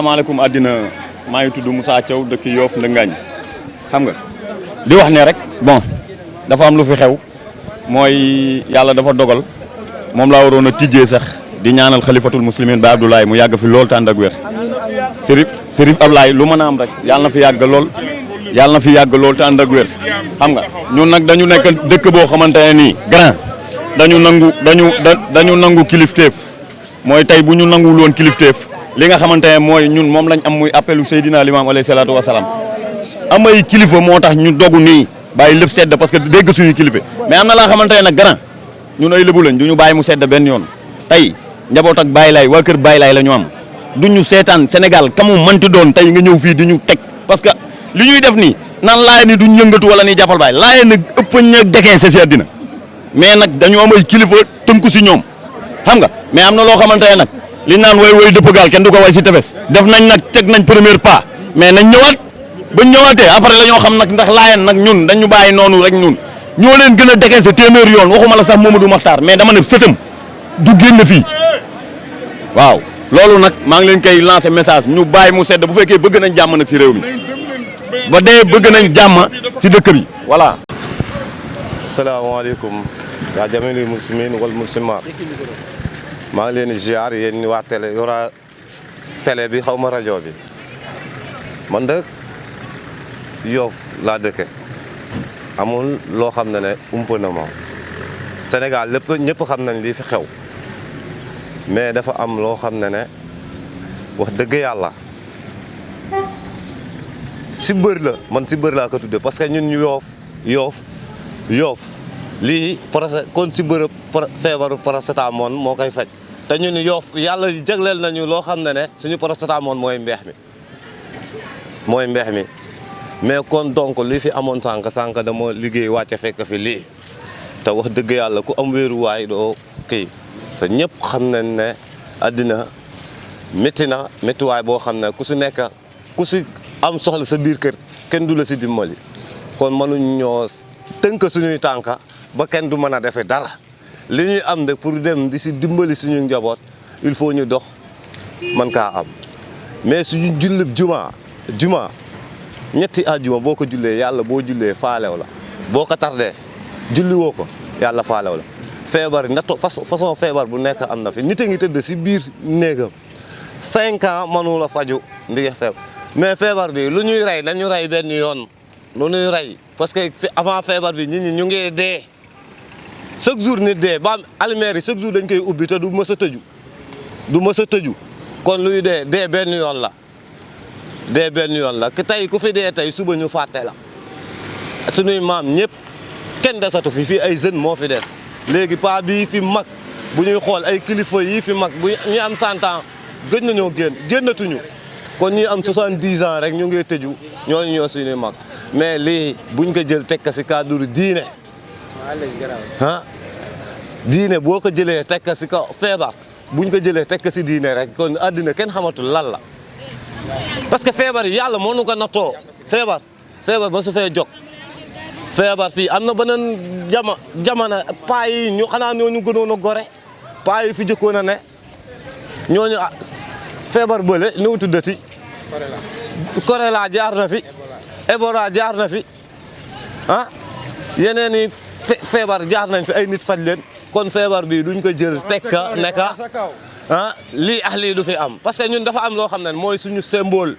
salaamaaleykum àddina maa ngi tudd Moussa Thiaw dëkk Yoff Ndëngaañ xam nga di wax ne rek bon dafa am lu fi xew mooy yàlla dafa dogal moom laa waroon a tijjee sax di ñaanal xalifatul muslimin ba Abdoulaye mu yàgg fi lool te ànd ak wér Serif Ablaye lu mën a am rek yàlla na fi yàgg lool yàlla na fi yàgg lool te ànd ak wér xam nga ñun nag dañu nekk dëkk boo xamante ne nii grand dañu nangu kilifteef mooy tey bu ñu nanguwul woon kilifteef li nga xamante ne mooy ñun moom lañ am muy appelu Seydina Limam alayhi salaatu wasalaam am ay kilifa moo tax ñu dogu nii bàyyi lépp sedd parce que dégg suñu kilifa mais am na laa xamante ne nag grand ñun ay lébu lañ du ñu bàyyi mu sedd benn yoon tey njaboot ak Baye Laye waa kër Baye Laye la ñu am du ñu seetaan Sénégal kamu mënti doon tey nga ñëw fii di ñu teg parce que li ñuy def nii naan laay ni duñ yëngatu wala ni jàppal Baye laay nag ëpp ña déquince si àddina mais nag dañu am ay kilifa tënku si ñoom xam nga mais am na loo xamante ne nag li naan way dëpp gaal kenn du ko way si tefes def nañ nag teg nañ premier pas mais nañ ñëwaat bañ ñëwaatee après la ñoo xam nag ndax laayeen nag ñun dañu bàyyi noonu rek ñun ñoo leen gën a déquince téeméer yoon waxuma la sax Mamadou Makhtar mais dama ne sëtam du génn fii waaw loolu nag maa ngi leen koy lancer message ñu bàyyi mu sedd bu fekkee bëgg nañ jàmm nag si réew mi ba dee bëgg nañ jàmm si dëkk bi voilà. asalaamaaleykum yaa jamiil muslimin wal muslimaat maa ngi leen di ziar yéen ñi waa télé yora télé bi xaw ma rajo bi man de Yoff laa dëkke amul loo xam ne umpa na ma Sénégal lépp ñëpp xam nañ lii fi xew mais dafa am loo xam ne wax dëgg yàlla si bër la man si bër laa ko tudde parce que ñun Yoff lii kon si bërëb feebaru paracétamol moo koy faj te ñun Yoff yàlla jagleel nañu loo xam ne suñu paracétamol mooy mbeex mi mais kon donc li fi amoon sànq dama liggéey wàcce fekk fi lii te wax dëgg yàlla ku am wéeruwaay doo kii te ñëpp xam nañ ne àddina méttiwaay boo xam ne ku si am soxla sa biir kër kenn du la si dimbali kon mënuñ ñoo tënk suñuy tànka ba kenn du mën a defee dara li ñuy am nag pour dem di si dimbali suñu njaboot il faut ñu dox mën kaa am mais suñu jullib juma ñetti àjjuma boo ko jullee yàlla boo jullee faalew la boo ko tardee julli woo ko yàlla faalew la feebar façon feebar bu nekk am na fi nit a ngi tëdd si biir néegam 5 ans mënu la faju ndige feebar mais feebar bi lu ñuy rey dañu rey benn yoon lu ñuy rey parce que avant feebar bi nit ñi ñu ngi dee chaque jour nit dee ba almeer yi chaque jour dañ koy ubbi te du mës a tëju kon luy dee benn yoon la tey ku fi dee tey suba ñu fàtte la suñuy maam ñëpp kenn desatu fii ay jeunes moo fi des léegi pa bii fi mag bu ñuy xool ay kilifa yii fi mag bu ñu am 100 ans gëj nañoo génnatuñu kon ñi am 70 ans rek ñu ngi tëju ñooñu ñoo suñuy mag mais lii buñ ko jël teg ko si cadre diine diine boo ko jëlee teg ko si kaw feebar buñ ko jëlee teg ko si diine rek kon àddina kenn xamatul lan la parce que feebar yi yàlla moo nu ko nattoo feebar ba su fee jóg feebar fii am na beneen jamono paa yi ñu xanaa ñooñu gënoon a gore paa yi fi jëkkoon a ne ñooñu feebar bële nu mu tuddati choléra jaar na fi Ebola jaar na fi yeneen i feebar jaar nañ fi ay nit faj leen kon feebar bi duñ ko jël tekka nekka lii du fi am parce que ñun dafa am loo xam ne mooy suñu symbole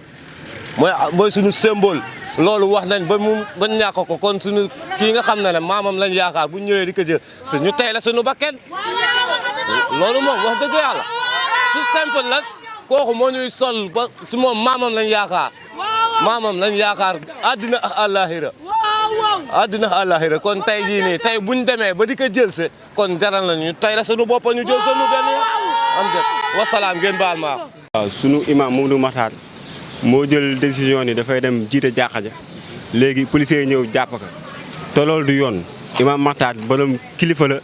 mooy suñu symbole loolu wax nañ ba ñàkk ko kon suñu kii nga xam ne maamam lañ yaakaar bu ñëwee di ko jël suñu tey la suñu bakken loolu moom wax dëgg yàlla su simple la kooku moo ñuy sol ba su moom maamam lañ yaakaar àddina ak àllaaxira kon tey jii nii tey buñ demee ba di ko jël se kon jaral nañu tey la suñu bopp ñu jël sunu benn am de wasalaam ngeen baal ma waaw sunu imam Mamadou Makhtar moo jël décision ni dafay dem jiite jàkka ja léegi policiers yi ñëw jàpp ko te loolu du yoon imam Makhtar borom kilifa la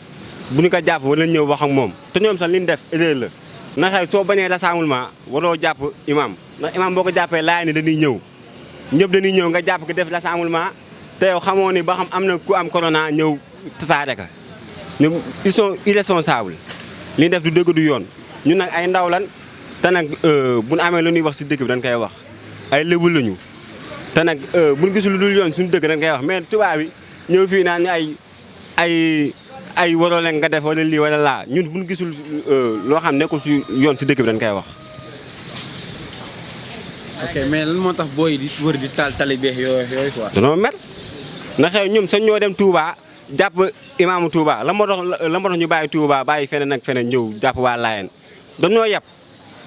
bu ñu ko jàpp wala ñëw wax ak moom te ñoom sax li ñu def erreur la na xëy soo bañee rassemblement waroo jàpp imam ndax imam boo ko jàppee laay ni dañuy ñëw ñëpp dañuy ñëw nga jàpp ko def rassemblement te yow xamoo ni ba xam am na ku am corona ñëw tasaare ka ñoom ils sont irresponsables li ñu def du dëgg du yoon ñun nag ay ndaw lan te nag bu ñu amee lu ñuy wax si dëkk bi dañ koy wax ay lébu lañu te nag bu ñu gisul lu dul yoon suñu dëkk dañ koy wax mais tubaab bi ñëw fii naan ay waroo leen nga def wala lii wala laa ñun bu ñu gisul loo xam nekkul si yoon si dëkk bi dañ koy wax. ok mais lan moo tax booy di wër di taal tali beex yooyu quoi. danoo mer na xew ñoom sax ñoo dem Touba jàpp imaamu Touba la moo tax ñu bàyyi Touba bàyyi feneen ak feneen ñëw jàpp waa Laayeen dañoo yab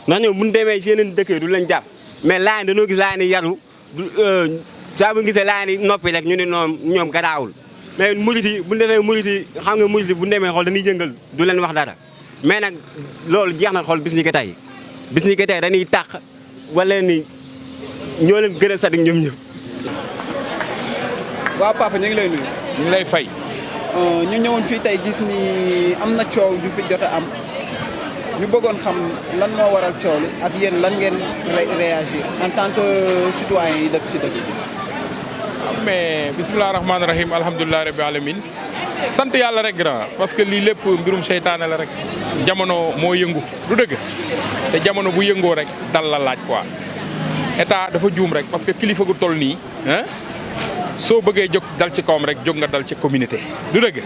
ndax ñoom bu ñu demee si yeneen dëkk yi du leen jàpp mais Laayeen dañoo gis Laayeen yi yaru saa bu ñu gisee Laayeen yi noppi rek ñu ne ñoom garaawul mais murit yi bu ñu defee murit yi xam nga murit yi bu ñu demee xool dañuy jëngal du leen wax dara mais nag loolu jeex na xool bis ni ko tey dañuy tàq wala ni ñoo leen gën a sadik ñoom ñëpp. waaw papa ñu ngi lay nuyu. ñu ngi lay fay. ñu ñëwoon fii tey gis ni am na coow ju fi jot a am ñu bëggoon xam lan moo waral coow li ak yéen lan ngeen réagir en tant que citoyen yi dëkk si dëkk bi. mais bisimilah rahmaani rahim alhamdulilah rabbi alamin sant yàlla rek grand parce que lii lépp mbirum seytaane la rek jamono moo yëngu du dëgg te jamono bu yëngoo rek dal la laaj quoi état dafa juum rek parce que kilifa gu toll nii soo bëggee jóg dal ci kawam rek jóg nga dal ci communauté du dëgg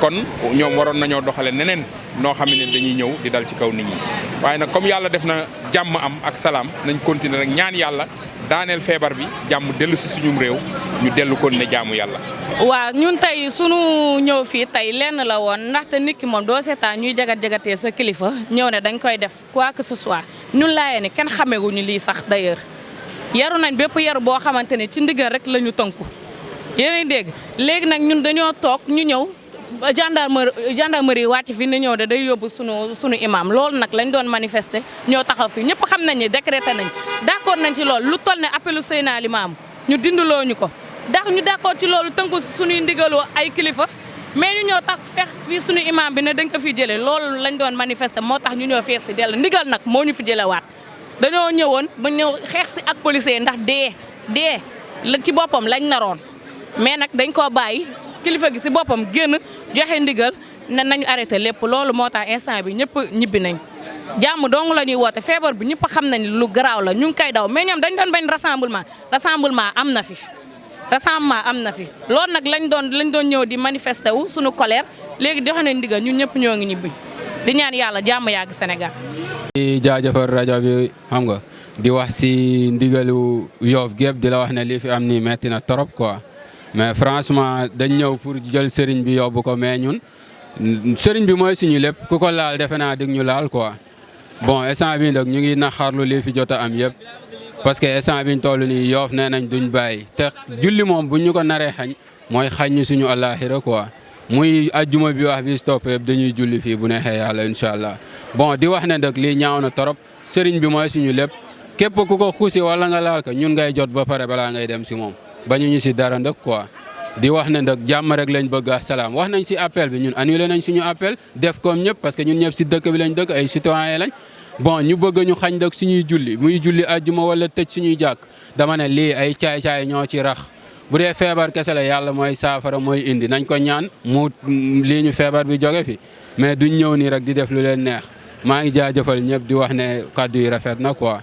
kon ñoom waroon nañoo doxale neneen noo xam ne dañuy ñëw di dal ci kaw nit ñi waaye nag comme yàlla def na jàmm am ak salaam nañ continuer rek ñaan yàlla daaneel feebar bi jàmm dellu si suñum réew ñu dellu kon ne jaamu yàlla. waaw ñun tey sunu ñëw fii tey lenn la woon ndaxte nit ki moom doo seetaan ñuy jagatee sa kilifa ñëw ne dañ koy def quoi que ce soit ñun laayee ni kenn xamewuñu lii sax d'ailleurs yaru nañ bépp yaru boo xamante ne ci ndigal rek la ñu tënku yéen a dégg léegi nag ñun dañoo toog ñu ñëw gendarmerie wàcc fi ni ñëw de day yóbbu sunu imam loolu nag lañ doon manifester ñoo taxaw fi ñëpp xam nañ ni décrété nañ d'accord nañ ci loolu lu toll ne appelu Seydina Limaamu ñu dindiloo ñu ko ñu d'accord ci loolu tënku si suñuy ndigaloo ay kilifa mais ñu ñëw tax fex fii suñu imam bi ne dañ ko fi jëlee loolu lañ doon manifester moo tax ñu ñëw fees si dell ndigal nag moo ñu fi jëlewaat dañoo ñëwoon ba ñëw xeex si ak policier ndax dee la ci boppam lañ naroon mais nag dañ koo bàyyi kilifa gi si boppam génn joxe ndigal ne nañu arrêté lépp loolu moo tax instant bi ñëpp ñibbi nañ jàmm dong la ñuy woote feebar bi ñëpp xam nañ lu garaaw la ñu ngi koy daw mais ñoom dañ doon bañ rassemblement am na fi loolu nag lañ doon ñëw di manifester wu suñu colère léegi joxe nañ ndigal ñun ñëpp ñoo ngi ñibbi di ñaan yàlla jàmm yàgg Sénégal. di jaajëfal rajo bi xam nga di wax si ndigalu Yoff gépp di la wax ne lii fi am nii metti na trop quoi mais franchement dañ ñëw pour jël sëriñ bi yóbbu ko mais ñun sëriñ bi mooy suñu lépp ku ko laal defe naa dig ñu laal quoi bon instant bi nag ñu ngi naxarlu lii fi jot a am yëpp parce que instant biñ toll nii Yoff nee nañ duñ bàyyi te julli moom buñ ñu ko naree xañ mooy xañ ñu suñu àllaaxira quoi muy ajjuma bi wax bi stop yëpp dañuy julli fii bu neexee yàlla incha allah bon di wax ne nag lii ñaaw na trop sëriñ bi mooy suñu lépp képp ku ko xuusi wala nga laal ko ñun ngay jot ba pare balaa ngay dem si moom bañu ñu si dara ndëkk quoi di wax ne nag jàmm rek lañ bëgg a salaam wax nañ si appel bi ñun annulé nañ suñu appel def comme ñëpp parce que ñun ñëpp si dëkk bi lañ dëkk ay citoyen lañ bon ñu bëgg ñu xañ dëkk suñuy julli muy julli ajjuma wala tëj suñuy jàkk dama ne lii ay caay-caay ñoo ci rax bu dee feebar kese la yàlla mooy saafara mooy indi nañ ko ñaan mu lii ñu feebar bi jóge fi mais duñ ñëw nii rek di def lu leen neex maa ngi jaajëfal ñëpp di wax ne kàddu yi rafet na quoi